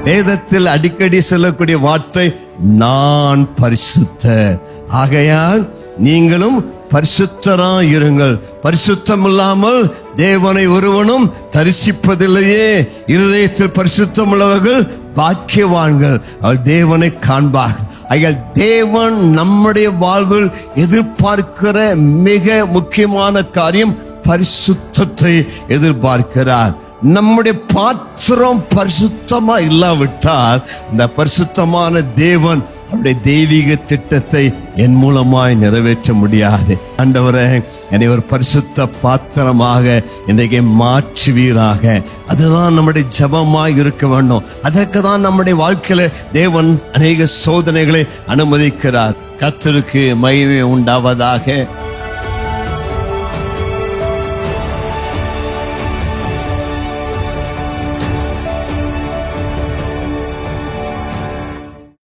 வேதத்தில் அடிக்கடி சொல்லக்கூடிய வார்த்தை நான் பரிசுத்தர். ஆகையால் நீங்களும் பரிசுத்தராய் இருங்கள். பரிசுத்தம் இல்லாமல் தேவனை ஒருவனும் தரிசிப்பதில்லையே. இருதயத்தில் பரிசுத்தம் உள்ளவர்கள் பாக்கியவான்கள், அவர் தேவனை காண்பார்கள். ஆகையால் தேவன் நம்முடைய வாழ்வில் எதிர்பார்க்கிற மிக முக்கியமான காரியம் பரிசுத்தத்தை எதிர்பார்க்கிறார். நம்முடைய பாத்திரம் பரிசுத்தமா இல்லாவிட்டால் இந்த பரிசுத்தமான தேவன் அவருடைய தெய்வீக திட்டத்தை என் மூலமாய் நிறைவேற்ற முடியாது. ஆண்டவரே, என்னை ஒரு பரிசுத்த பாத்திரமாக இன்றைக்கு மாற்றுவீராக. அதுதான் நம்முடைய ஜெபமாய் இருக்க வேண்டும். அதற்கு தான் நம்முடைய வாழ்க்கையில தேவன் அநேக சோதனைகளை அனுமதிக்கிறார். கர்த்தருக்கு மகிமை உண்டாவதாக.